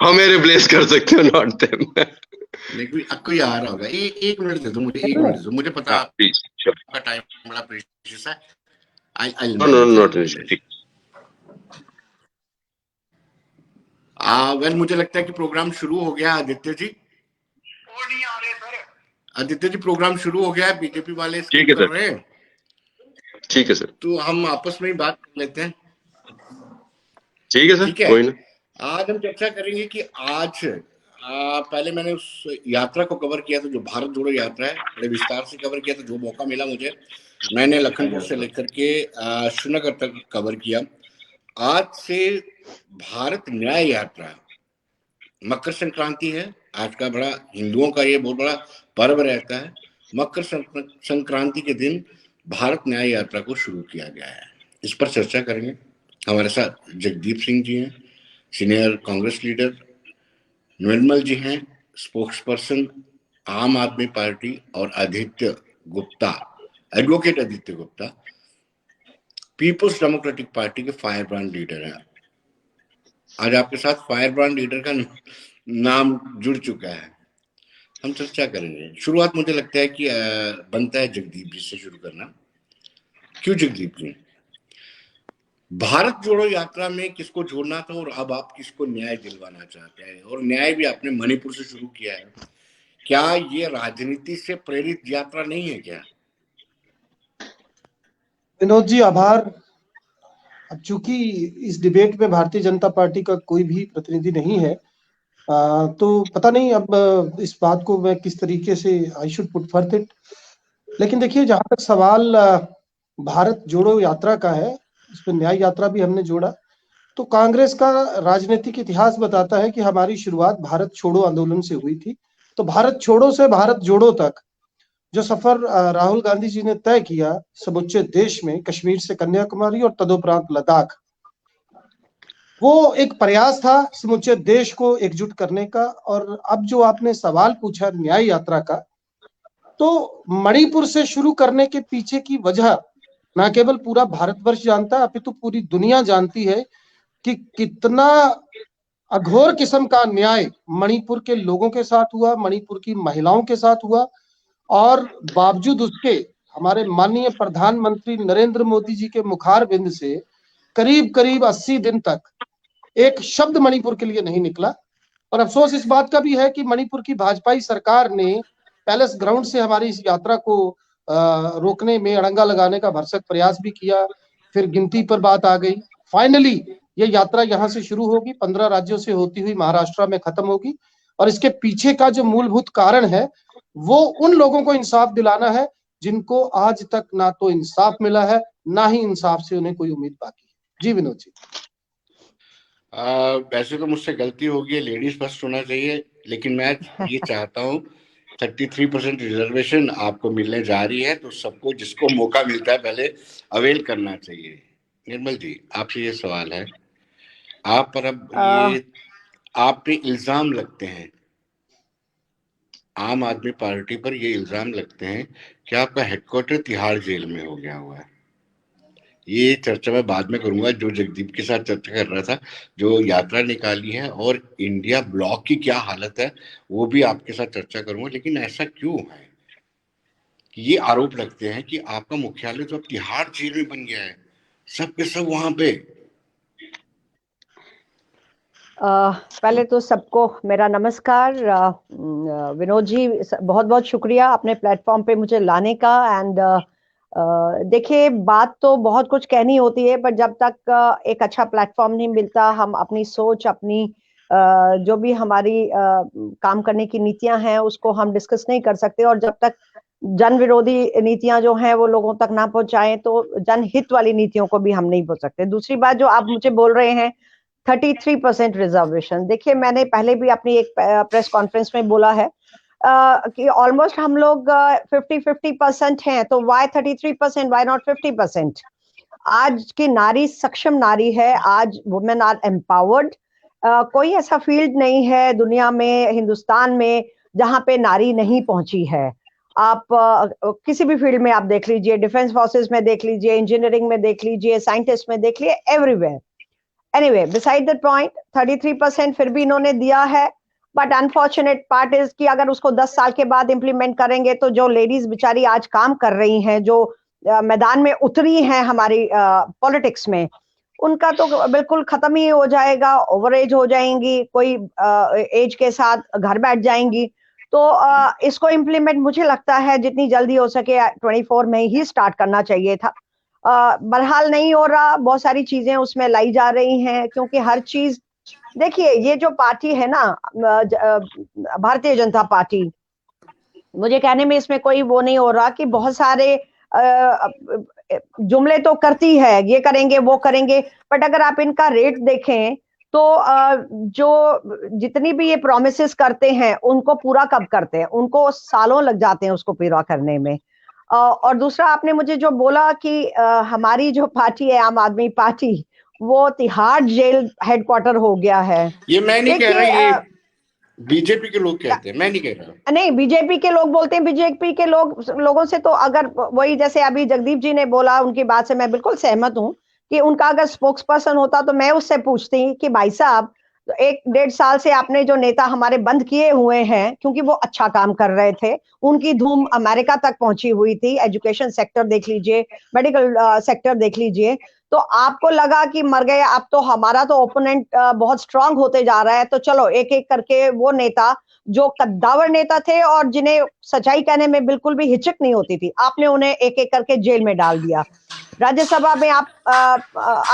हमें रिप्लेस कर सकते हो, नॉट देम। लेकिन आपको ये आ रहा होगा। एक मिनट दे दो मुझे, एक मिनट दे दो मुझे, पता प्लीज, श्योर। आपका टाइम बड़ा प्रीशियस है। I know no, manage. Not an issue, ठीक। वेल, मुझे लगता है कि प्रोग्राम शुरू हो गया। आदित्य जी, वो नहीं आ रहे सर। आदित्य जी, प्रोग्राम शुरू हो गया है, बीजेपी वाले ठीक स्किप है कर सर, रहे हैं, ठीक है सर, तो हम आपस में ही बात कर लेते हैं। ठीक है सर, ठीक है, कोई ना। आज हम चर्चा करेंगे कि आज पहले मैंने उस यात्रा को कवर किया था जो भारत जोड़ो यात्रा है, बड़े विस्तार से कवर किया था। जो मौका मिला मुझे, मैंने लखनपुर से लेकर के श्रीनगर तक कवर किया। आज से भारत न्याय यात्रा, मकर संक्रांति है आज का, बड़ा हिंदुओं का ये बहुत बड़ा पर्व रहता है। मकर संक्रांति के दिन भारत न्याय यात्रा को शुरू किया गया है। इस पर चर्चा करेंगे। हमारे साथ जगदीप सिंह जी हैं, सीनियर कांग्रेस लीडर, निर्मल जी हैं, स्पोक्स पर्सन आम आदमी पार्टी, और आदित्य गुप्ता, एडवोकेट आदित्य गुप्ता, पीपुल्स डेमोक्रेटिक पार्टी के फायर ब्रांड लीडर हैं। आज आपके साथ फायर ब्रांड लीडर का नाम जुड़ चुका है। हम चर्चा करेंगे। शुरुआत मुझे लगता है कि बनता है जगदीप जी से शुरू करना। क्यों जगदीप जी, भारत जोड़ो यात्रा में किसको जोड़ना था और अब आप किसको न्याय दिलवाना चाहते हैं? और न्याय भी आपने मणिपुर से शुरू किया है। क्या ये राजनीति से प्रेरित यात्रा नहीं है क्या? विनोद जी, आभार। अब चूंकि इस डिबेट में भारतीय जनता पार्टी का कोई भी प्रतिनिधि नहीं है, तो पता नहीं अब इस बात को मैं किस तरीके से I should put forth it. लेकिन देखिए, जहां तक सवाल भारत जोड़ो यात्रा का है, इसमें न्याय यात्रा भी हमने जोड़ा, तो कांग्रेस का राजनीतिक इतिहास बताता है कि हमारी शुरुआत भारत छोड़ो आंदोलन से हुई थी। तो भारत छोड़ो से भारत जोड़ो तक जो सफर राहुल गांधी जी ने तय किया समूचे देश में, कश्मीर से कन्याकुमारी और तदुपरांत लद्दाख, वो एक प्रयास था समूचे देश को एकजुट करने का। और अब जो आपने सवाल पूछा न्याय यात्रा का, तो मणिपुर से शुरू करने के पीछे की वजह न केवल पूरा भारतवर्ष जानता है, अपितु पूरी दुनिया जानती है कि कितना अघोर किस्म का अन्याय मणिपुर के लोगों के साथ हुआ, मणिपुर की महिलाओं के साथ हुआ। और बावजूद उसके हमारे माननीय प्रधानमंत्री नरेंद्र मोदी जी के मुखारबिंद से करीब करीब 80 दिन तक एक शब्द मणिपुर के लिए नहीं निकला। और अफसोस इस बात का भी है कि मणिपुर की भाजपाई सरकार ने पैलेस ग्राउंड से हमारी इस यात्रा को रोकने में, अड़ंगा लगाने का भरसक प्रयास भी किया। फिर गिनती पर बात आ गई। फाइनली ये यात्रा यहाँ से शुरू होगी, 15 राज्यों से होती हुई महाराष्ट्र में खत्म होगी। और इसके पीछे का जो मूलभूत कारण है, वो उन लोगों को इंसाफ दिलाना है जिनको आज तक ना तो इंसाफ मिला है, ना ही इंसाफ से उन्हें कोई उम्मीद बाकी है। जी विनोद जी। वैसे तो मुझसे गलती होगी, लेडीज फर्स्ट होना चाहिए, लेकिन मैं ये चाहता हूँ 33% रिजर्वेशन आपको मिलने जा रही है, तो सबको जिसको मौका मिलता है पहले अवेल करना चाहिए। निर्मल जी, आपसे ये सवाल है, आप पर अब ये आप पे इल्जाम लगते हैं, आम आदमी पार्टी पर ये इल्जाम लगते हैं कि आपका हेडक्वार्टर तिहाड़ जेल में हो गया हुआ है। ये चर्चा मैं बाद में करूंगा, जो जगदीप के साथ चर्चा कर रहा था, जो यात्रा निकाली है और इंडिया ब्लॉक की क्या हालत है, वो भी आपके साथ चर्चा करूंगा। लेकिन ऐसा क्यों है कि ये आरोप लगते हैं कि आपका मुख्यालय तो अब तिहाड़ जेल में बन गया है, सब के सब वहां पे? पहले तो सबको मेरा नमस्कार। विनोद जी, बहुत बहुत शुक्रिया अपने प्लेटफॉर्म पे मुझे लाने का। एंड देखिए, बात तो बहुत कुछ कहनी होती है, पर जब तक एक अच्छा प्लेटफॉर्म नहीं मिलता, हम अपनी सोच, अपनी जो भी हमारी काम करने की नीतियां हैं, उसको हम डिस्कस नहीं कर सकते। और जब तक जन विरोधी नीतियां जो हैं वो लोगों तक ना पहुंचाएं, तो जनहित वाली नीतियों को भी हम नहीं बोल सकते। दूसरी बात जो आप मुझे बोल रहे हैं, 33% रिजर्वेशन, देखिए मैंने पहले भी अपनी एक प्रेस कॉन्फ्रेंस में बोला है कि ऑलमोस्ट हम लोग 50-50% हैं, तो वाई 33%, वाई नॉट 50%? आज की नारी सक्षम नारी है, आज वुमेन आर एम्पावर्ड। कोई ऐसा फील्ड नहीं है दुनिया में, हिंदुस्तान में, जहां पे नारी नहीं पहुंची है। आप किसी भी फील्ड में आप देख लीजिए, डिफेंस फोर्सेस में देख लीजिए, इंजीनियरिंग में देख लीजिए, साइंटिस्ट में देख लीजिए, everywhere anyway beside that point 33% फिर भी इन्होंने दिया है, बट अनफॉर्चुनेट पार्ट इज कि अगर उसको 10 साल के बाद इंप्लीमेंट करेंगे तो जो लेडीज बेचारी आज काम कर रही हैं, जो मैदान में उतरी हैं हमारी पॉलिटिक्स में, उनका तो बिल्कुल खत्म ही हो जाएगा, ओवर एज हो जाएंगी, कोई एज के साथ घर बैठ जाएंगी। तो इसको इम्प्लीमेंट मुझे लगता है जितनी जल्दी हो सके 24 में ही स्टार्ट करना चाहिए था। बहरहाल नहीं हो रहा, बहुत सारी चीजें उसमें लाई जा रही हैं, क्योंकि हर चीज देखिए, ये जो पार्टी है ना भारतीय जनता पार्टी, मुझे कहने में इसमें कोई वो नहीं हो रहा कि बहुत सारे जुमले तो करती है, ये करेंगे वो करेंगे, बट अगर आप इनका रेट देखें तो जो जितनी भी ये प्रॉमिसेस करते हैं उनको पूरा कब करते हैं, उनको सालों लग जाते हैं उसको पूरा करने में। और दूसरा आपने मुझे जो बोला कि हमारी जो पार्टी है आम आदमी पार्टी, वो तिहाड़ जेल हेडक्वार्टर हो गया है। ये मैं नहीं कह रहा, ये बीजेपी के लोग कहते हैं, मैं नहीं कह रहा। नहीं, बीजेपी के लोग बोलते हैं, बीजेपी के लोगों से तो अगर वही जैसे अभी जगदीप जी ने बोला, उनकी बात से मैं बिल्कुल सहमत हूँ कि उनका अगर स्पोक्स पर्सन होता तो मैं उससे पूछती कि भाई साहब 1-1.5 साल से आपने जो नेता हमारे बंद किए हुए हैं, क्योंकि वो अच्छा काम कर रहे थे, उनकी धूम अमेरिका तक पहुंची हुई थी, एजुकेशन सेक्टर देख लीजिए, मेडिकल सेक्टर देख लीजिए, तो आपको लगा कि मर गए, अब तो हमारा तो ओपोनेंट बहुत स्ट्रांग होते जा रहा है, तो चलो एक एक करके वो नेता जो कद्दावर नेता थे और जिन्हें सच्चाई कहने में बिल्कुल भी हिचक नहीं होती थी, आपने उन्हें एक एक करके जेल में डाल दिया। राज्यसभा में आप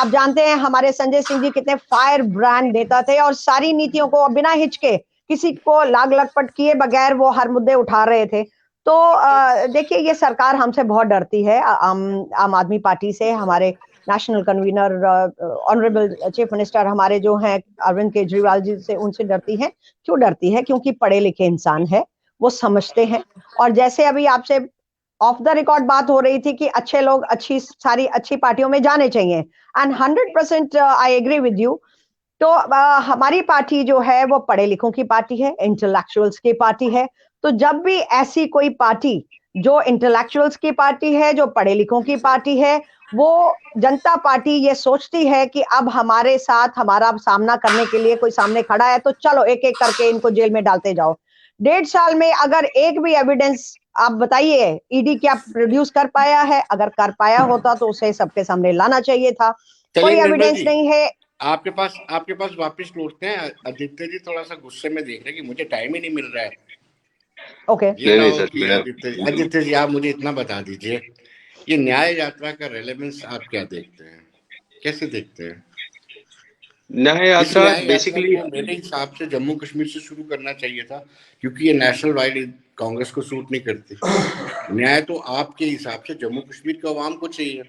जानते हैं हमारे संजय सिंह जी कितने फायर ब्रांड नेता थे और सारी नीतियों को बिना हिचके, किसी को लाग लटपट किए बगैर वो हर मुद्दे उठा रहे थे। तो देखिए, ये सरकार हमसे बहुत डरती है, आम आदमी पार्टी से। हमारे national convener honourable chief minister हमारे जो हैं अरविंद केजरीवाल जी से, उनसे डरती है। क्यों डरती है? क्योंकि पढ़े लिखे इंसान है, वो समझते हैं। और जैसे अभी आपसे ऑफ द रिकॉर्ड बात हो रही थी कि अच्छे लोग सारी अच्छी पार्टियों में जाने चाहिए, and 100% I agree with you. तो हमारी पार्टी जो है वो पढ़े लिखों की पार्टी है, इंटेलेक्चुअल्स की पार्टी है। तो जब भी ऐसी कोई पार्टी जो इंटेलेक्चुअल्स की पार्टी है, जो पढ़े लिखों की पार्टी है, वो जनता पार्टी ये सोचती है कि अब हमारे साथ हमारा सामना करने के लिए कोई सामने खड़ा है, तो चलो एक एक करके इनको जेल में डालते जाओ। 1.5 साल में अगर एक भी एविडेंस आप बताइए ईडी क्या प्रोड्यूस कर पाया है? अगर कर पाया होता तो उसे सबके सामने लाना चाहिए था। कोई एविडेंस नहीं है। आपके पास वापस लौटते हैं। आदित्य जी थोड़ा सा गुस्से में देख रहे हैं कि मुझे टाइम ही नहीं मिल रहा है। ओके, आदित्य जी आप मुझे इतना बता दीजिए, ये न्याय यात्रा का रेलेवेंस आप क्या देखते हैं, कैसे देखते हैं? न्याय यात्रा बेसिकली मेरे हिसाब से जम्मू कश्मीर से शुरू करना चाहिए था, क्योंकि ये नेशनल वाइड कांग्रेस को सूट नहीं करती। न्याय तो आपके हिसाब से जम्मू कश्मीर के अवाम को चाहिए।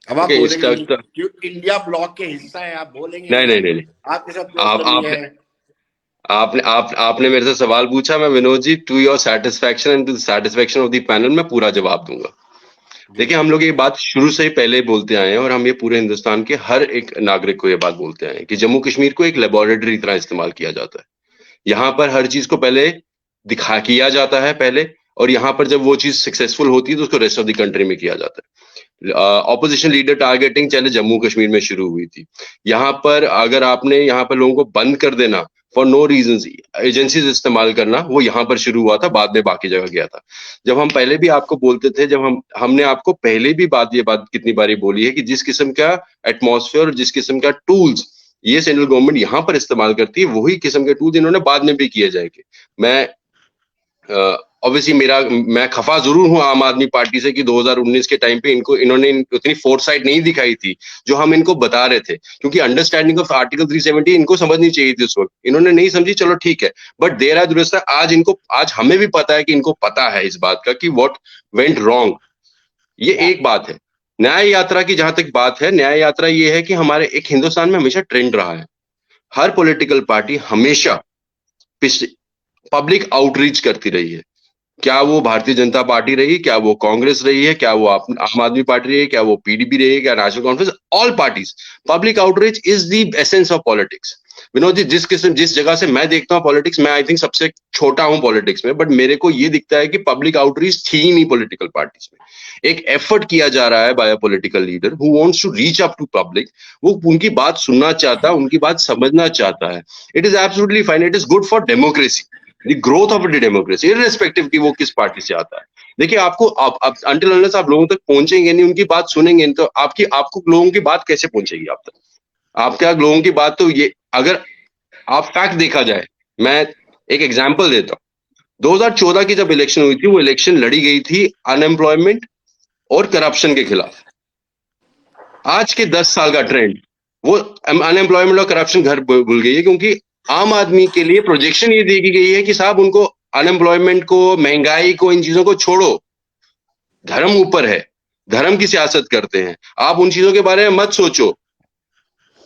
अब आप बोलेंगे क्यों इंडिया ब्लॉक के हिस्सा है, आप बोलेंगे नहीं आपके साथ प्रॉब्लम है। आपने मेरे से सवाल पूछा, मैं Vinod ji to your satisfaction and to the satisfaction of the panel मैं पूरा जवाब दूंगा। देखिए, हम लोग ये बात शुरू से ही पहले बोलते आए हैं और हम ये पूरे हिंदुस्तान के हर एक नागरिक को ये बात बोलते आए हैं कि जम्मू कश्मीर को एक लेबोरेटरी की तरह इस्तेमाल किया जाता है। यहाँ पर हर चीज को पहले किया जाता है पहले, और यहाँ पर जब वो चीज सक्सेसफुल होती है तो उसको रेस्ट ऑफ द कंट्री में किया जाता है। ऑपोजिशन लीडर टारगेटिंग चले जम्मू कश्मीर में शुरू हुई थी। यहाँ पर अगर आपने यहाँ पर लोगों को बंद कर देना फॉर नो रीजंस, एजेंसीज इस्तेमाल करना, वो यहाँ पर शुरू हुआ था, बाद में बाकी जगह गया था। जब हम पहले भी आपको बोलते थे, जब हमने आपको पहले भी ये बात कितनी बारी बोली है कि जिस किस्म का एटमॉस्फेयर और जिस किस्म का टूल्स ये सेंट्रल गवर्नमेंट यहाँ पर इस्तेमाल करती है, वही किस्म के टूल्स इन्होंने बाद में भी किए जाएंगे। मैं ऑब्वियसली मैं खफा जरूर हूं आम आदमी पार्टी से कि 2019 के टाइम पे इन्होंने उतनी फोरसाइट नहीं दिखाई थी जो हम इनको बता रहे थे, क्योंकि अंडरस्टैंडिंग ऑफ आर्टिकल 370 इनको समझनी चाहिए थी उस वक्त, इन्होंने नहीं समझी, चलो ठीक है, बट देर आज दुरुस्त आज हमें भी पता है कि इनको पता है इस बात का कि व्हाट वेंट रॉन्ग। ये एक बात है। न्याय यात्रा की जहां तक बात है, न्याय यात्रा ये है कि हमारे एक हिंदुस्तान में हमेशा ट्रेंड रहा है, हर पॉलिटिकल पार्टी हमेशा पब्लिक आउटरीच करती रही है। क्या वो भारतीय जनता पार्टी रही, क्या वो कांग्रेस रही है, क्या वो आम आदमी पार्टी रही है, क्या वो पीडीपी रही है, क्या National Conference, all parties, public outreach is the essence of politics. Vinod ji, जिस जगह से मैं देखता हूँ पॉलिटिक्स, मैं आई थिंक सबसे छोटा हूँ पॉलिटिक्स में, बट मेरे को ये दिखता है कि पब्लिक आउटरीच थी ही नहीं पॉलिटिकल पार्टीज में। एक एफर्ट किया जा रहा है by a political leader who wants to reach up to public. वो उनकी बात सुनना चाहता है, उनकी बात समझना चाहता है। It is absolutely fine, it is good for democracy, the growth of the democracy, irrespective कि वो किस पार्टी से आता है। देखिए, आपको अंटिल अनलेस आप लोगों तक पहुंचेंगे नहीं, उनकी बात सुनेंगे नहीं, तो आपको लोगों की बात कैसे पहुंचेगी आप तक? आपके लोगों की बात तो ये, अगर आप फैक्ट देखा जाए, मैं एक एग्जांपल देता हूं। 2014 की जब इलेक्शन हुई थी, वो इलेक्शन लड़ी गई थी अनएम्प्लॉयमेंट और करप्शन के खिलाफ। आज के 10 साल का ट्रेंड, वो अनएम्प्लॉयमेंट और करप्शन घर भूल गई है, क्योंकि आम आदमी के लिए प्रोजेक्शन ये दी गई है कि साहब उनको अनएम्प्लॉयमेंट को, महंगाई को, इन चीजों को छोड़ो, धर्म ऊपर है, धर्म की सियासत करते हैं, आप उन चीजों के बारे में मत सोचो।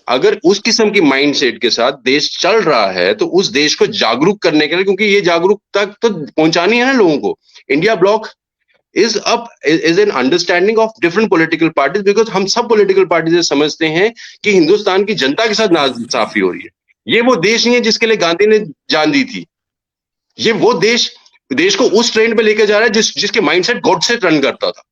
अगर उस किस्म की माइंडसेट के साथ देश चल रहा है, तो उस देश को जागरूक करने के लिए, क्योंकि ये जागरूकता तो पहुंचानी है ना लोगों को। India block is an understanding of different political parties, because हम सब political parties ये समझते हैं कि हिंदुस्तान की जनता के साथ नाइंसाफी हो रही है। ये वो देश नहीं है जिसके लिए गांधी ने जान दी थी। ये वो देश को उस ट्रेंड पे लेके जा रहा है जिसके माइंडसेट गॉड से रन करता था।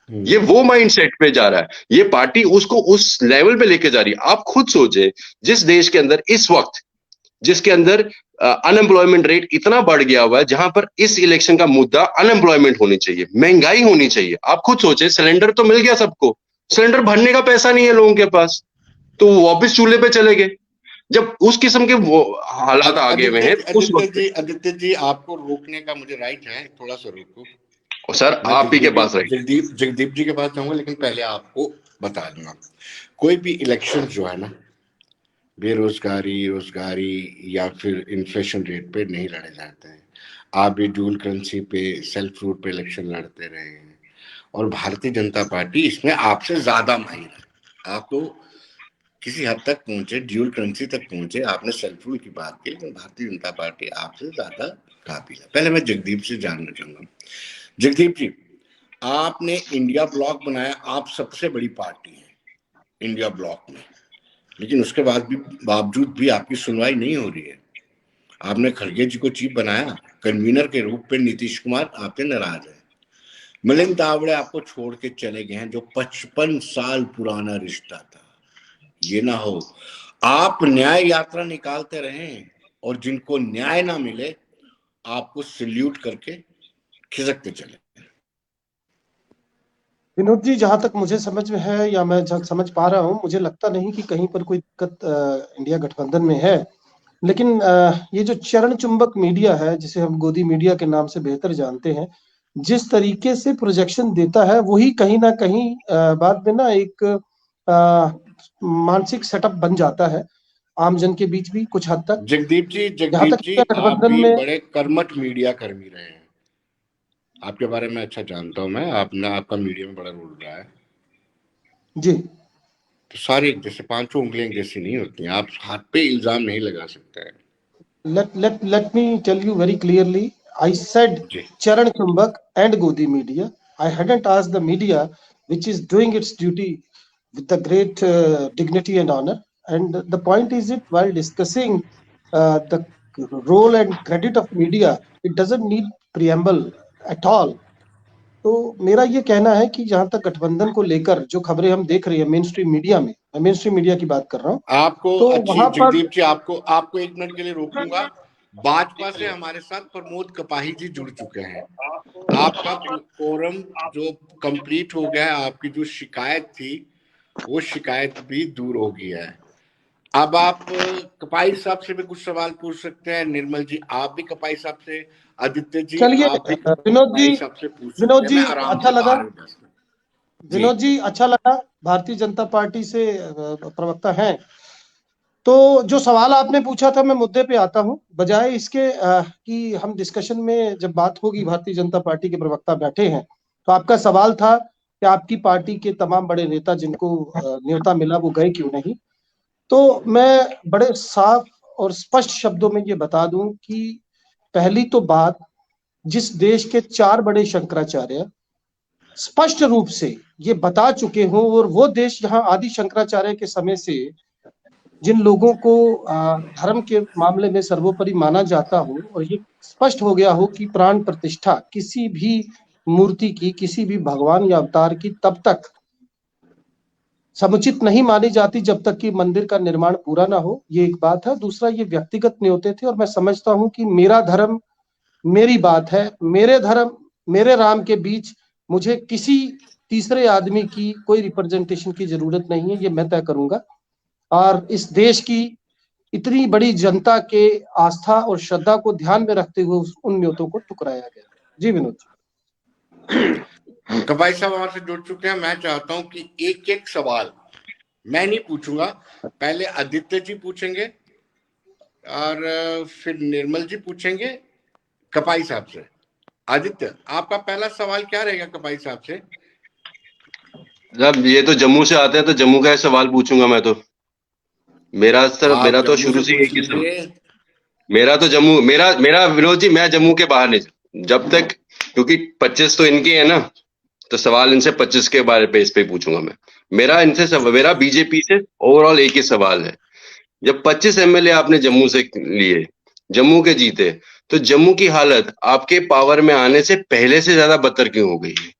ये वो माइंडसेट पे जा रहा है, ये पार्टी उसको उस लेवल पे लेके जा रही है। आप खुद सोचे, जिस देश के अंदर इस वक्त, जिसके अंदर अनएम्प्लॉयमेंट रेट इतना बढ़ गया हुआ है, जहां पर इस इलेक्शन का मुद्दा अनएम्प्लॉयमेंट होनी चाहिए, महंगाई होनी चाहिए। आप खुद सोचे, सिलेंडर तो मिल गया सबको, सिलेंडर भरने का पैसा नहीं है लोगों के पास, तो वो वापस चूल्हे पे चले गए। जब उस किस्म के वो हालात आगे हुए हैं, उस वक्त आदित्य जी, आपको रोकने का मुझे राइट है, थोड़ा सा रोको सर, आप ही के पास रही। जगदीप जी के पास जाऊंगा, लेकिन पहले आपको बता दूंगा, कोई भी इलेक्शन जो है ना, बेरोजगारी, रोजगारी या फिर इन्फ्लेशन रेट पे नहीं लड़े जाते हैं। आप भी ड्यूल करेंसी पे, सेल्फ रूल पे इलेक्शन लड़ते रहे हैं, और भारतीय जनता पार्टी इसमें आपसे ज्यादा माहिर है। आप तो किसी हद तक पहुंचे, ड्यूल करेंसी तक पहुंचे, आपने सेल्फ रूल की बात की, लेकिन भारतीय जनता पार्टी आपसे ज्यादा काबिल है। पहले मैं जगदीप से जानना चाहूंगा, जगदीप जी, आपने इंडिया ब्लॉक बनाया, आप सबसे बड़ी पार्टी है इंडिया ब्लॉक में, लेकिन उसके बावजूद भी आपकी सुनवाई नहीं हो रही है। आपने खड़गे जी को चीफ बनाया, कन्वीनर के रूप में नीतीश कुमार आपसे नाराज है। मिलिंद तावड़े आपको छोड़ के चले गए हैं, जो 55 साल पुराना रिश्ता था। ये ना हो, आप न्याय यात्रा निकालते रहे, और जिनको न्याय ना मिले आपको सल्यूट करके खिसकते चले। विनोद जी, जहां तक मुझे समझ में है, या मैं समझ पा रहा हूं, मुझे लगता नहीं कि कहीं पर कोई दिक्कत इंडिया गठबंधन में है। लेकिन ये जो चरण चुंबक मीडिया है, जिसे हम गोदी मीडिया के नाम से बेहतर जानते हैं, जिस तरीके से प्रोजेक्शन देता है, वही कहीं ना कहीं बाद में ना एक मानसिक सेटअप बन जाता है आमजन के बीच भी कुछ हद तक। जगदीप जी, आप भी बड़े कर्मठ मीडिया कर्मी रहे हैं, आपके बारे में अच्छा जानता हूं मैं, आपका मीडिया में बड़ा रोल रहा है जी। तो सारी एक जैसे, पांचों उंगलियां जैसी नहीं होती हैं, आप हाथ पे इल्जाम नहीं लगा सकते हैं। Let me tell you very clearly. I said Charan Chumbak and Godi media. I hadn't asked the media, which is doing its duty with the great dignity and honor. And the point is it, while discussing the role and credit of media, it doesn't need preamble at all. तो मेरा ये कहना है कि जहां तक गठबंधन को लेकर जो खबरें हम देख रहे हैं मेन स्ट्रीम मीडिया में, मैं मेन स्ट्रीम मीडिया की बात कर रहा हूँ, आपको तो अच्छी वहां पर जगदीप जी, आपको 1 मिनट के लिए रोकूंगा। भाजपा से हमारे साथ प्रमोद कपाही जी जुड़ चुके हैं। आपका कोरम जो कंप्लीट हो गया है, आपकी जो शिकायत थी वो शिकायत भी दूर हो गई है। अब आप कपाही साहब से भी कुछ सवाल पूछ सकते हैं, निर्मल जी आप भी कपाही साहब से, आदित्य जी चलिए। आप भी विनोद जी, साहब से पूछ सकते हैं। जी अच्छा लगा, विनोद जी जी अच्छा लगा, भारतीय जनता पार्टी से प्रवक्ता हैं। तो जो सवाल आपने पूछा था, मैं मुद्दे पे आता हूं, बजाय इसके कि हम डिस्कशन में जब बात होगी, भारतीय जनता पार्टी के प्रवक्ता बैठे हैं, तो आपका सवाल था कि आपकी पार्टी के तमाम बड़े नेता जिनको न्योता मिला वो गए क्यों नहीं। तो मैं बड़े साफ और स्पष्ट शब्दों में ये बता दूं कि पहली तो बात, जिस देश के 4 बड़े शंकराचार्य स्पष्ट रूप से ये बता चुके हों, और वो देश जहां आदि शंकराचार्य के समय से जिन लोगों को धर्म के मामले में सर्वोपरि माना जाता हो और ये स्पष्ट हो गया हो कि प्राण प्रतिष्ठा किसी भी मूर्ति की, किसी भी भगवान या अवतार की तब तक समुचित नहीं मानी जाती जब तक कि मंदिर का निर्माण पूरा ना हो, ये एक बात है। दूसरा, ये व्यक्तिगत न्योते थे और मैं समझता हूं कि मेरा धर्म मेरी बात है, मेरे धर्म मेरे राम के बीच मुझे किसी तीसरे आदमी की कोई रिप्रेजेंटेशन की जरूरत नहीं है, ये मैं तय करूंगा। और इस देश की इतनी बड़ी जनता के आस्था और श्रद्धा को ध्यान में रखते हुए उन न्योतों को ठुकराया गया। जी विनोद जी। कपाई साहब हमारे से जुड़ चुके हैं। मैं चाहता हूं कि एक एक सवाल मैं नहीं पूछूंगा, पहले आदित्य जी पूछेंगे और फिर निर्मल जी पूछेंगे कपाई साहब से। आदित्य, आपका पहला सवाल क्या रहेगा कपाई साहब से? जब ये तो जम्मू से आते हैं तो जम्मू का सवाल पूछूंगा मैं तो। मेरा तो शुरू से एक ही सवाल, मेरा तो जम्मू, मेरा विनोद जी, मैं जम्मू के बाहर नहीं जब तक, क्योंकि 25 तो इनके हैं ना, तो सवाल इनसे 25 के बारे पे इस पे पूछूंगा मैं। मेरा बीजेपी से ओवरऑल एक ही सवाल है। जब 25 एमएलए आपने जम्मू से लिए, जम्मू के जीते, तो जम्मू की हालत आपके पावर में आने से पहले से ज्यादा बदतर क्यों हो गई है?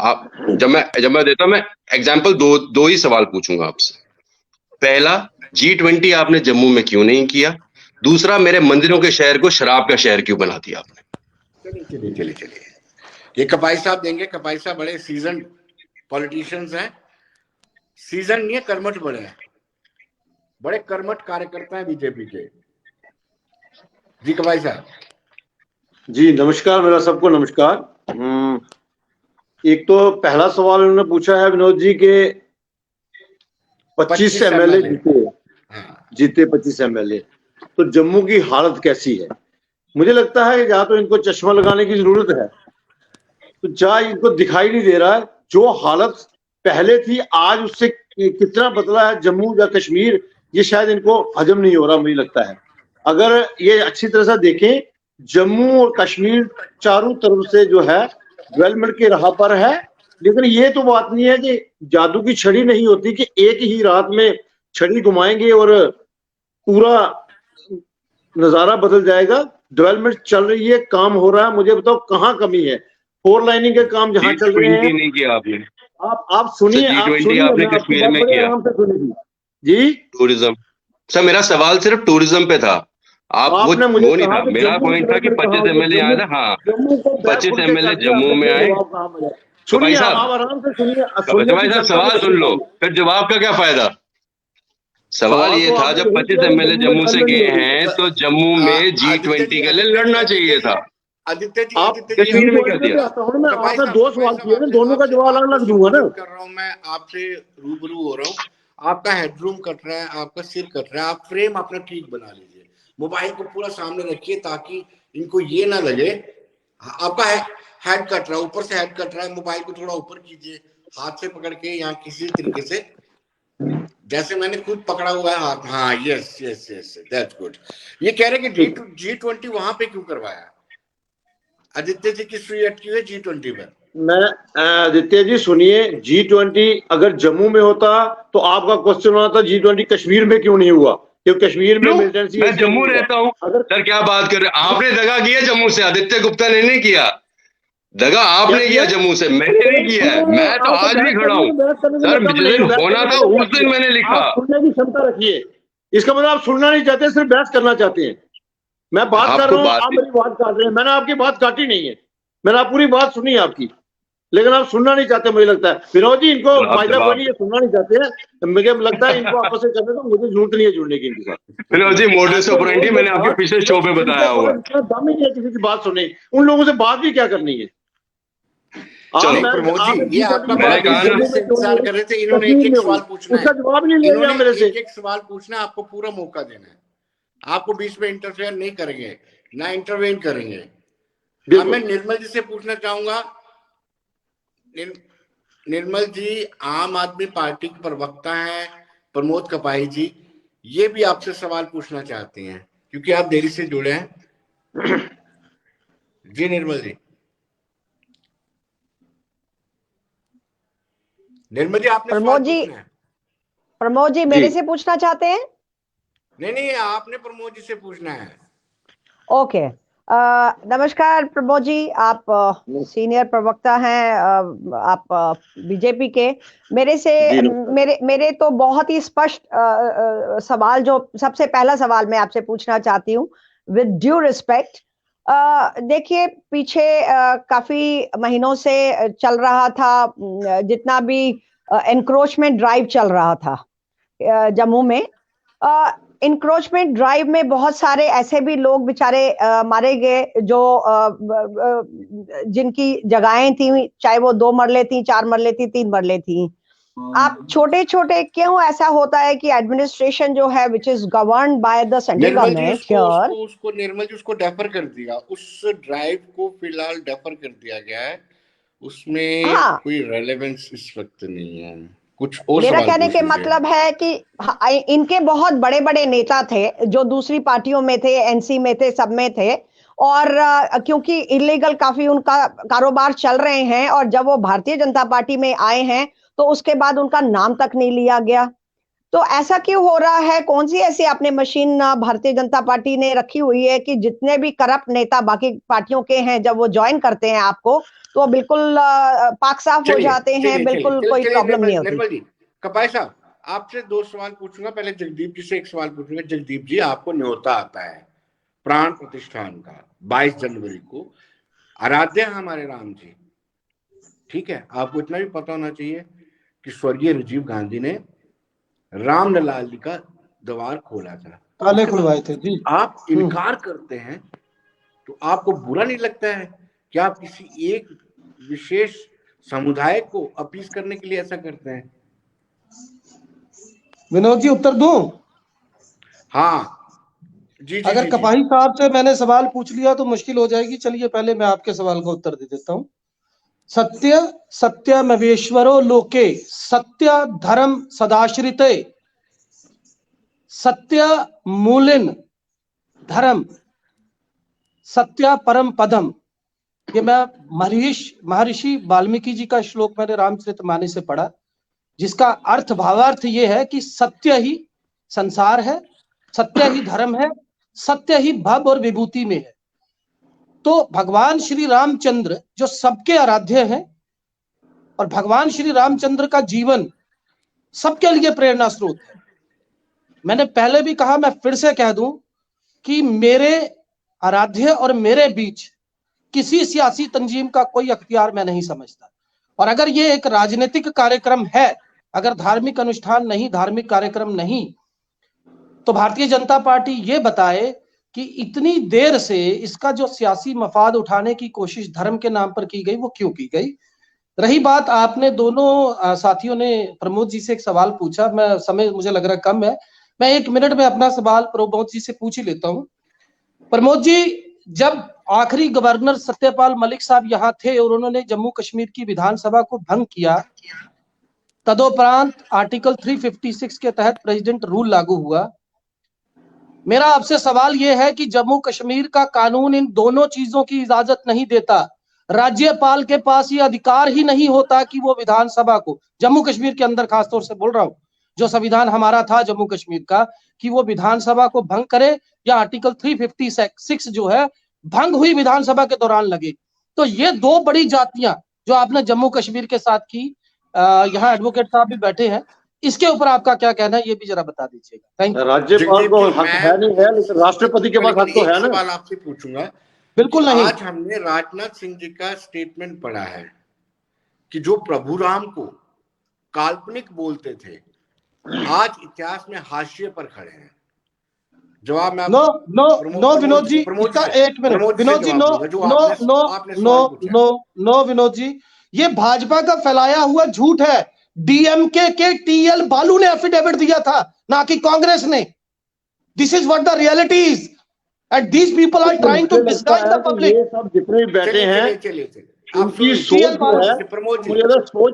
आप जब मैं देता हूं, मैं एग्जाम्पल दो ही सवाल पूछूंगा आपसे। पहला, G20 आपने जम्मू में क्यों नहीं किया? दूसरा, मेरे मंदिरों के शहर को शराब का शहर क्यों बना दिया आपने? चलिए ये कपाई साहब देंगे। कपाई साहब बड़े सीजन पॉलिटिशियंस हैं, सीजन नहीं है, कर्मठ बड़े हैं, बड़े कर्मठ कार्यकर्ता हैं बीजेपी के। जी कपाई साहब। जी नमस्कार, मेरा सबको नमस्कार। एक तो पहला सवाल उन्होंने पूछा है विनोद जी के 25 एमएलए जीते 25 एमएलए, तो जम्मू की हालत कैसी है? मुझे लगता है या तो इनको चश्मा लगाने की जरूरत है, तो जहाँ इनको दिखाई नहीं दे रहा है जो हालत पहले थी आज उससे कितना बदला है जम्मू या कश्मीर, ये शायद इनको हजम नहीं हो रहा। मुझे लगता है अगर ये अच्छी तरह से देखें, जम्मू और कश्मीर चारों तरफ से जो है डेवलपमेंट की राह पर है, लेकिन ये तो बात नहीं है कि जादू की छड़ी नहीं होती कि एक ही रात में छड़ी घुमाएंगे और पूरा नजारा बदल जाएगा। डेवलपमेंट चल रही है, काम हो रहा है। मुझे बताओ कहाँ कमी है? 4 लाइनिंग के काम जहाँ चल रहे हैं, नहीं किया आपने। आप सुनिए, आपने कश्मीर में किया जी। टूरिज्म सर, मेरा सवाल सिर्फ टूरिज्म पे था। आप वो नहीं था, मेरा पॉइंट था कि 25 एमएलए आया था। हाँ, 25 एमएलए जम्मू में आए। सुनिए, आप आराम से सुनिए। सवाल सुन लो, फिर जवाब का क्या फायदा? सवाल ये था, जब 25 एमएलए जम्मू से गए हैं तो जम्मू में G20 के लिए लड़ना चाहिए था। आदित्य जी, आप कश्मीर में क्या दिया? मैं आपसे 2 सवाल किए ना, दोनों का जवाब अलग अलग दूंगा ना। कर रहा हूँ, मैं आपसे रूबरू हो रहा हूँ। आपका हेडरूम कट रहा है, आपका सिर कट रहा है, आप फ्रेम अपना ठीक बना लीजिए, मोबाइल को पूरा सामने रखिए ताकि इनको ये ना लगे आपका हेड कट रहा है, ऊपर से हेड कट रहा है। मोबाइल को थोड़ा ऊपर कीजिए, हाथ से पकड़ के या किसी तरीके से, जैसे मैंने खुद पकड़ा हुआ है हाथ। हाँ, yes yes yes, that's good. ये कह रहे कि G20 वहां पे क्यों करवाया? आदित्य जी किस रिएक्ट की है G20 पर? मैं आदित्य जी सुनिए, G20 अगर जम्मू में होता तो आपका क्वेश्चन होना था G20 कश्मीर में क्यों नहीं हुआ? क्योंकि कश्मीर में मिलिटेंसी, मैं जम्मू रहता हूँ। सर क्या बात कर रहे हैं? आपने दगा किया जम्मू से, आदित्य गुप्ता ने नहीं किया। दगा आपने किया जम्मू से, मैंने नहीं किया है। मैं तो आज भी खड़ा हूँ सर, जिस दिन होना था उस दिन मैंने लिखा। सुनने की क्षमता रखिए, इसका मतलब आप सुनना नहीं चाहते, सिर्फ बहस करना चाहते हैं। मैं बात कर रहा हूँ, आप मेरी बात काट रहे हैं। मैंने आपकी बात काटी नहीं है, मैंने आप पूरी बात सुनी आपकी, लेकिन आप सुनना नहीं चाहते। मुझे लगता है विनोद जी इनको फायदा कोई नहीं है, सुनना नहीं चाहते हैं। मुझे लगता है इनको आपस में करने तो मुझे जरूरत नहीं है जुड़ने की इनके साथ। विनोद जी मोडस ऑपरेंडी मैंने आपके पिछले शो पे बताया हुआ है। दम ही नहीं है किसी की बात सुने, उन लोगों से बात भी क्या करनी है? चलो प्रमोद जी, ये आपका इंतजार कर रहे थे, इन्होंने एक सवाल पूछना है, जवाब नहीं ले लिया मेरे से। एक सवाल पूछना है, आपको पूरा मौका देना है, आपको बीच में इंटरफेयर नहीं करेंगे, ना इंटरवेन करेंगे। अब मैं निर्मल जी से पूछना चाहूंगा। निर्मल जी आम आदमी पार्टी के प्रवक्ता हैं, प्रमोद कपाई जी, ये भी आपसे सवाल पूछना चाहते हैं क्योंकि आप देरी से जुड़े हैं। जी निर्मल जी। निर्मल जी आपने प्रमोद जी मेरे से पूछना चाहते हैं? नहीं आपने प्रमोद जी से पूछना है। ओके नमस्कार प्रमोद जी, आप सीनियर प्रवक्ता हैं, आप बीजेपी के। मेरे से मेरे तो बहुत ही स्पष्ट सवाल, जो सबसे पहला सवाल मैं आपसे पूछना चाहती हूँ विद ड्यू रिस्पेक्ट। देखिए पीछे काफी महीनों से चल रहा था, जितना भी एनक्रोचमेंट ड्राइव चल रहा था जम्मू में, इंक्रोचमेंट ड्राइव में बहुत सारे ऐसे भी लोग बेचारे मारे गए जो जिनकी जगहें थी, चाहे वो 2 मरले थी, 4 मरले थी, 3 मरले थी। आप छोटे छोटे क्यों ऐसा होता है कि एडमिनिस्ट्रेशन जो है which is governed by the central government here, उसको निर्मल जी उसको डेफर कर दिया, उस ड्राइव को फिलहाल डेफर कर दिया गया है, उसमें कोई रेलेवेंस इस वक्त नहीं है। कुछ और मेरा कहने के मतलब है कि इनके बहुत बड़े बड़े नेता थे जो दूसरी पार्टियों में थे, एनसी में थे, सब में थे, और क्योंकि इलीगल काफी उनका कारोबार चल रहे हैं, और जब वो भारतीय जनता पार्टी में आए हैं तो उसके बाद उनका नाम तक नहीं लिया गया। तो ऐसा क्यों हो रहा है? कौन सी ऐसी आपने मशीन भारतीय जनता पार्टी ने रखी हुई है कि जितने भी करप्ट नेता बाकी पार्टियों के हैं, जब वो ज्वाइन करते हैं आपको तो वो बिल्कुल पाक साफ हो जाते हैं, बिल्कुल कोई प्रॉब्लम नहीं होती। निर्मल जी, कपाई साहब, आपसे 2 सवाल पूछूंगा। पहले जगदीप जी से एक सवाल पूछूंगा। जगदीप जी, आपको न्योता आता है प्राण प्रतिष्ठान का 22 जनवरी को, आराध्य हमारे राम जी, ठीक है। आपको इतना भी पता होना चाहिए कि स्वर्गीय राजीव गांधी ने रामलला जी का द्वार खोला था, ताले खुलवाए थे जी। आप इनकार करते हैं तो आपको बुरा नहीं लगता है कि आप किसी एक विशेष समुदाय को अपील करने के लिए ऐसा करते हैं? विनोद जी उत्तर दूं? हाँ जी। अगर कपाही साहब से मैंने सवाल पूछ लिया तो मुश्किल हो जाएगी। चलिए पहले मैं आपके सवाल का उत्तर दे देता हूं। सत्य सत्यमेवेश्वरो लोके, सत्य धर्म सदाश्रिते, सत्य मूलिन धर्म, सत्य परम पदम। ये मैं महर्षि वाल्मीकि जी का श्लोक मैंने रामचरितमानस से पढ़ा, जिसका अर्थ भावार्थ ये है कि सत्य ही संसार है, सत्य ही धर्म है, सत्य ही भव और विभूति में है। तो भगवान श्री रामचंद्र जो सबके आराध्य हैं, और भगवान श्री रामचंद्र का जीवन सबके लिए प्रेरणा स्रोत है। मैंने पहले भी कहा, मैं फिर से कह दूं कि मेरे आराध्य और मेरे बीच किसी सियासी तंजीम का कोई अख्तियार मैं नहीं समझता। और अगर ये एक राजनीतिक कार्यक्रम है, अगर धार्मिक अनुष्ठान नहीं, धार्मिक कार्यक्रम नहीं, तो भारतीय जनता पार्टी ये बताए कि इतनी देर से इसका जो सियासी मफाद उठाने की कोशिश धर्म के नाम पर की गई, वो क्यों की गई। रही बात, आपने दोनों साथियों ने प्रमोद जी से एक सवाल पूछा, मैं समय मुझे लग रहा कम है, मैं 1 मिनट में अपना सवाल प्रमोद जी से पूछ ही लेता हूं। प्रमोद जी, जब आखिरी गवर्नर सत्यपाल मलिक साहब यहाँ थे और उन्होंने जम्मू कश्मीर की विधानसभा को भंग किया, तदोपरांत आर्टिकल 356 के तहत प्रेसिडेंट रूल लागू हुआ। मेरा आपसे सवाल यह है कि जम्मू कश्मीर का कानून इन दोनों चीजों की इजाजत नहीं देता। राज्यपाल के पास ये अधिकार ही नहीं होता कि वो विधानसभा को, जम्मू कश्मीर के अंदर खासतौर से बोल रहा हूं, जो संविधान हमारा था जम्मू कश्मीर का, कि वो विधानसभा को भंग करे या आर्टिकल 356 जो है भंग हुई विधानसभा के दौरान लगे। तो ये 2 बड़ी जातियां जो आपने जम्मू कश्मीर के साथ की, यहाँ एडवोकेट साहब भी बैठे हैं, इसके ऊपर आपका क्या कहना है, ये भी जरा बता दीजिएगा। Thank you. राज्यपाल को हक है नहीं है, लेकिन राष्ट्रपति के पास हक तो है ना। सवाल आपसे पूछूंगा। बिल्कुल नहीं। आज हमने राजनाथ सिंह जी का स्टेटमेंट पढ़ा है कि जो प्रभु राम को काल्पनिक बोलते थे, आज इतिहास में हाशिए पर खड़े हैं। जवाब में नो विनोद जी, इसका 1 मिनट। विनोद जी, नो विनोद जी, ये भाजपा का फैलाया हुआ झूठ है। डीएमके के टीएल बालू ने एफिडेविट दिया था, ना कि कांग्रेस ने। This is what the reality is, and these people are trying to disguise the public. ये सब जितने भी बैठे हैं, उनकी सोच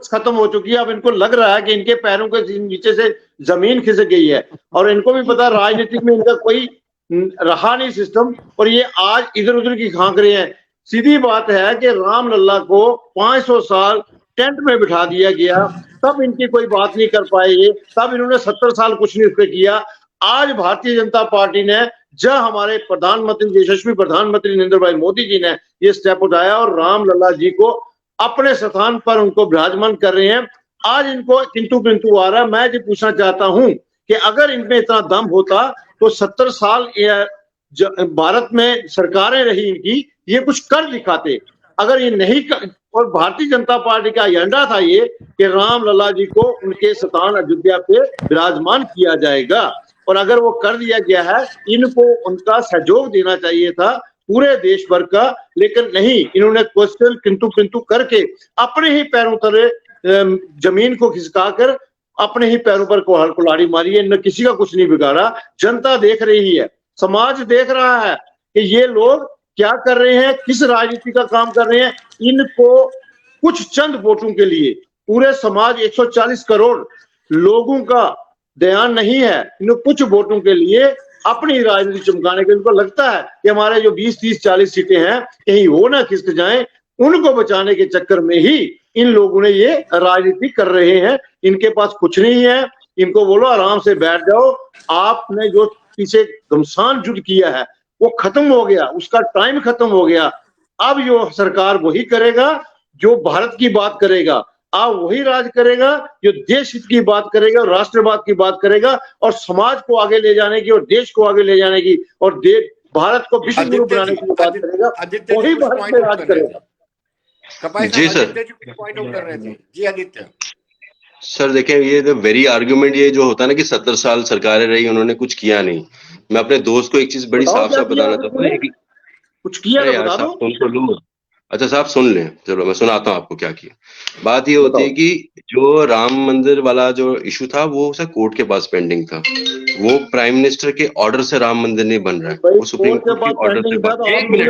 खत्म हो चुकी है। अब इनको लग रहा है कि इनके पैरों के नीचे से जमीन खिसक गई है, और इनको भी पता राजनीति में इनका कोई रहा नहीं सिस्टम, और ये आज इधर उधर की खांक रहे हैं। सीधी बात है कि रामलला को 500 साल टेंट में बिठा दिया गया, तब इनकी कोई बात नहीं कर पाए, तब इन्होंने 70 साल कुछ नहीं उसके किया। आज भारतीय जनता पार्टी ने, जब हमारे प्रधानमंत्री, यशस्वी प्रधानमंत्री नरेंद्र भाई मोदी जी ने ये स्टेप उठाया और रामलला जी को अपने स्थान पर उनको विराजमान कर रहे हैं, आज इनको किंतु किंतु आ रहा है। मैं ये पूछना चाहता हूं कि अगर इनमें इतना दम होता तो 70 साल भारत में सरकारें रही इनकी, ये कुछ कर दिखाते। अगर ये नहीं कर, और भारतीय जनता पार्टी का एजेंडा था ये कि रामलला जी को उनके स्थान अयोध्या पे विराजमान किया जाएगा, और अगर वो कर दिया गया है, इनको उनका सहयोग देना चाहिए था पूरे देश भर का, लेकिन नहीं, इन्होंने क्वेश्चन किंतु किंतु करके अपने ही पैरों तले जमीन को खिसकाकर अपने ही पैरों पर कुल्हाड़ी मारी है। न किसी का कुछ नहीं बिगाड़ा, जनता देख रही है, समाज देख रहा है कि ये लोग क्या कर रहे हैं, किस राजनीति का काम कर रहे हैं। इनको कुछ चंद वोटों के लिए पूरे समाज 140 करोड़ लोगों का ध्यान नहीं है, इनको कुछ वोटों के लिए अपनी राजनीति चमकाने के, उनको लगता है कि हमारे जो 20, 30, 40 सीटें हैं कहीं वो ना खिसक जाएं, उनको बचाने के चक्कर में ही इन लोगों ने ये राजनीति कर रहे हैं। इनके पास कुछ नहीं है, इनको बोलो आराम से बैठ जाओ, आपने जो पीछे घमसान युद्ध किया है वो खत्म हो गया, उसका टाइम खत्म हो गया। अब जो सरकार वही करेगा जो भारत की बात करेगा, अब वही राज करेगा जो देश हित की बात करेगा, राष्ट्रवाद की बात करेगा, और समाज को आगे ले जाने की और देश को आगे ले जाने की और भारत को विश्व गुरु बनाने की बात करेगा, वही भारत में राज करेगा। जी सर, पॉइंट आउट कर रहे थे। जी आदित्य सर देखें, ये द वेरी आर्ग्यूमेंट ये जो होता है ना कि 70 साल सरकारें रही, उन्होंने कुछ किया नहीं। मैं अपने दोस्त को एक चीज बड़ी साफ साफ बताना चाहता हूँ, कुछ किया अरे यार साहब सुन तो लो, अच्छा साहब सुन लें, चलो मैं सुनाता हूँ आपको क्या किया। बात ये होती है कि जो राम मंदिर वाला जो इशू था वो सर कोर्ट के पास पेंडिंग था, वो प्राइम मिनिस्टर के ऑर्डर से राम मंदिर नहीं बन रहा है, वो सुप्रीम कोर्ट के ऑर्डर से। एक मिनट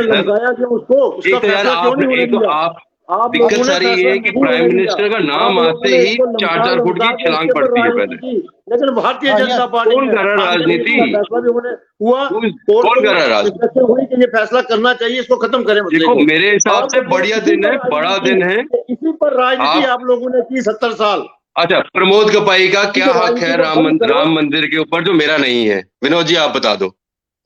सर, आप दिक्कत सारी ये है कि प्राइम मिनिस्टर का नाम आते ही 4-4 फुट की छलांग पड़ती है पहले। लेकिन भारतीय जनता पार्टी कौन कर रहा है राजनीति, हुआ कौन कर रहा है राजनीति हुई कि ये फैसला करना चाहिए, इसको खत्म करें। देखो मेरे हिसाब से बढ़िया दिन है, बड़ा दिन है, इसी पर राजनीति आप लोगों ने की 70 साल। अच्छा, प्रमोद कपाई का क्या हक है राम मंदिर के ऊपर जो मेरा नहीं है? विनोद जी आप बता दो,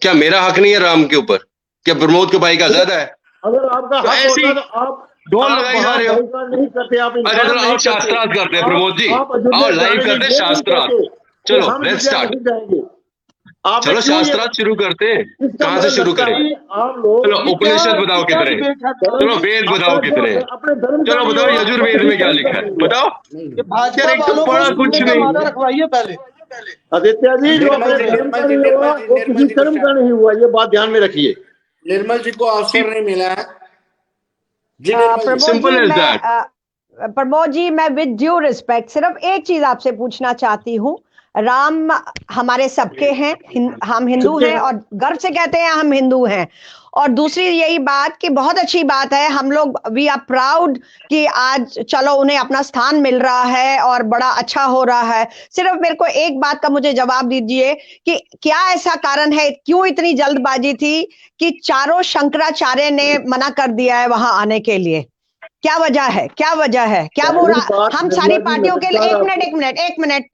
क्या मेरा हक नहीं है राम के ऊपर? क्या प्रमोद कपाई का ज्यादा है? अगर आपका हक होता तो आप डोल लगाई जा रहे हो। नहीं करते आप। अच्छा चलो आप शास्त्रार्थ करते हैं प्रमोद जी, आओ लाइव करते हैं शास्त्रार्थ। चलो लेट्स स्टार्ट, चलो शास्त्रार्थ शुरू करते हैं। कहाँ से शुरू करें? चलो उपनिषद बताओ कितने, चलो वेद बताओ कितने, चलो बताओ यजुर्वेद में क्या लिखा है बताओ। यार एक तो बड़ा कुछ नहीं। रखवाइए पहले आदित्य जी, जो अपने धर्म का नहीं हुआ वो किसी धर्म का नहीं हुआ, ये बात ध्यान में रखिए। निर्मल जी को अवसर नहीं मिला है। प्रमोद जी, मैं विद ड्यू रिस्पेक्ट सिर्फ एक चीज आपसे पूछना चाहती हूँ। राम हमारे सबके हैं, हम हिंदू हैं और गर्व से कहते हैं हम हिंदू हैं। और दूसरी यही बात कि बहुत अच्छी बात है, हम लोग वी आर प्राउड कि आज चलो उन्हें अपना स्थान मिल रहा है और बड़ा अच्छा हो रहा है। सिर्फ मेरे को एक बात का मुझे जवाब दीजिए कि क्या ऐसा कारण है, क्यों इतनी जल्दबाजी थी कि चारों शंकराचार्य ने मना कर दिया है वहां आने के लिए? क्या वजह है, क्या वजह है? क्या वो हम सारी पार्टियों के लिए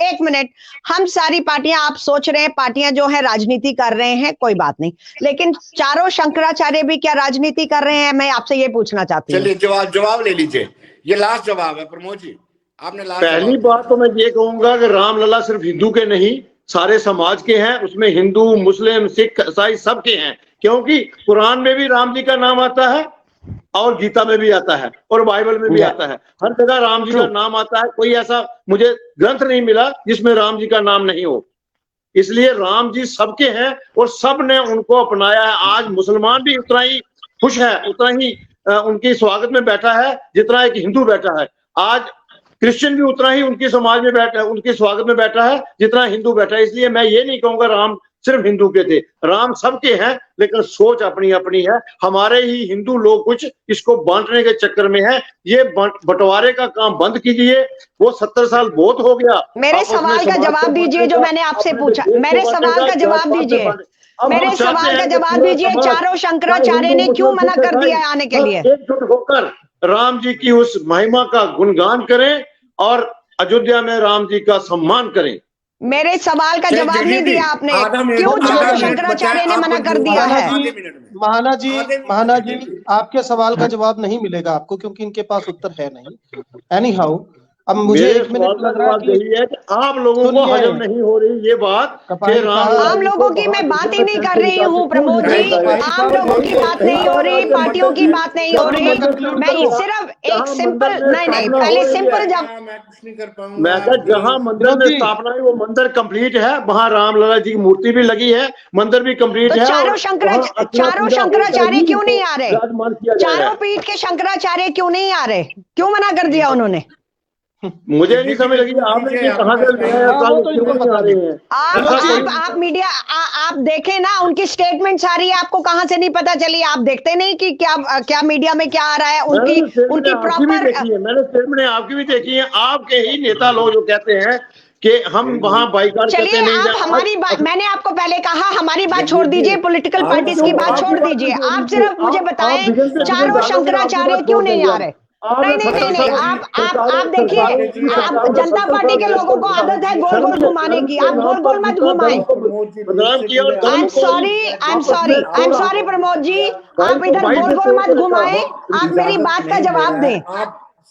एक मिनट हम सारी पार्टियां, आप सोच रहे हैं पार्टियां जो है राजनीति कर रहे हैं, कोई बात नहीं, लेकिन चारों शंकराचार्य भी क्या राजनीति कर रहे हैं? मैं आपसे ये पूछना चाहती हूँ। चलिए जवाब ले लीजिए, ये लास्ट जवाब है प्रमोद जी, आपने लास्ट। पहली बात तो मैं ये कहूंगा कि रामलला सिर्फ हिंदू के नहीं, सारे समाज के हैं, उसमें हिंदू, मुस्लिम, सिख, ईसाई सबके हैं, क्योंकि कुरान में भी राम जी का नाम आता है और गीता में भी आता है और बाइबल में भी आता है, हर जगह राम जी का नाम आता है। कोई ऐसा मुझे ग्रंथ नहीं मिला जिसमें राम जी का नाम नहीं हो। इसलिए राम जी सबके हैं और सब ने उनको अपनाया है। आज मुसलमान भी उतना ही खुश है, उतना ही उनके स्वागत में बैठा है जितना एक हिंदू बैठा है। आज क्रिश्चियन भी उतना ही उनके समाज में बैठा है, उनके स्वागत में बैठा है जितना हिंदू बैठा है। इसलिए मैं ये नहीं कहूंगा राम सिर्फ हिंदू के थे, राम सबके हैं, लेकिन सोच अपनी अपनी है। हमारे ही हिंदू लोग कुछ इसको बांटने के चक्कर में है। ये बंटवारे का काम बंद कीजिए, वो 70 साल बहुत हो गया। मेरे सवाल का जवाब दीजिए जो मैंने आपसे पूछा, मेरे सवाल का जवाब दीजिए, मेरे सवाल का जवाब दीजिए। चारों शंकराचार्य ने क्यों मना कर दिया आने के लिए? एकजुट होकर राम जी की उस महिमा का गुणगान करें और अयोध्या में राम जी का सम्मान करें। मेरे सवाल का चलिए, जवाब जगदीप नहीं जी, दिया आपने। आधा मिनट, क्यों आधा चारू मिनट शंकराचार्य ने बचा, मना आपको कर दिया आधा है? आधे मिनट में। महाना जी, आधे मिनट महाना में, जी, जगदीप आपके सवाल का जवाब नहीं मिलेगा आपको, क्योंकि इनके पास उत्तर है नहीं। एनी हाउ, अब मुझे मेरे 1 सवाल मिनट का लग रहा जवाब कि यही है कि आप लोगों को सुनिए, हजम नहीं हो रही ये बात कि कपाही राम साहब, आम लोगों की मैं बात ही नहीं कर रही हूँ प्रमोद जी, आम लोगों की बात नहीं हो रही, पार्टियों की बात नहीं हो रही। मैं सिर्फ एक सिंपल, नहीं पहले सिंपल जब मैं कुछ नहीं कर मैं पाऊंगा। कहा जहां मंदिर विनोद में जी, स्थापना है वो मंदिर कंप्लीट है, वहां रामलला जी की मूर्ति भी लगी है, मंदिर भी कंप्लीट तो है, चारों और वहां अर्चना चारों पूजा होकर शंकराचार्य ही क्यों नहीं इनको आ रहे? विराजमान किया जा रहा चारों है। पीठ के शंकराचार्य क्यों नहीं आ रहे? क्यों मना कर दिया उन्होंने? मुझे नहीं समझ लगी आपने कि कहां से नया हाँ, वो तो क्यों इनको नहीं आ पता रहे नहीं। हैं। आप ऐसा कोई आप मीडिया आप देखें ना, उनकी स्टेटमेंट सारी है, आपको कहां से नहीं पता चली? आप देखते नहीं कि क्या क्या मीडिया में क्या आ रहा है? मैंने उनकी स्टेटमेंट आपकी भी प्रॉपर। देखी है, मैंने स्टेटमेंट आपकी भी देखी है। आपके ही नेता लोग जो कहते हैं कि हम वहां बाइकाट करते चलिए, नहीं आप हमारी बात, मैंने आपको पहले कहा हमारी बात छोड़ दीजिए, पॉलिटिकल आप पार्टीज की बात छोड़ दीजिए। आप सिर्फ मुझे बताएं चारों शंकराचार्य क्यों नहीं आ रहे? नहीं नहीं नहीं नहीं, आप देखिए, आप जनता पार्टी के लोगों को आदत है गोल गोल घुमाने की, आप गोल गोल मत घुमाएं। बदनाम किया और I am sorry Pramod ji, आप इधर गोल गोल मत घुमाएं, आप मेरी बात का जवाब दें।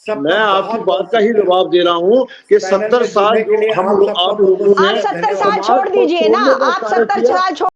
मैं आपकी बात का ही जवाब दे रहा हूँ कि 70 साल जो हम लोग आप लोगों ने आप 70 साल छोड़ दीजिए ना, आप 70 साल छोड़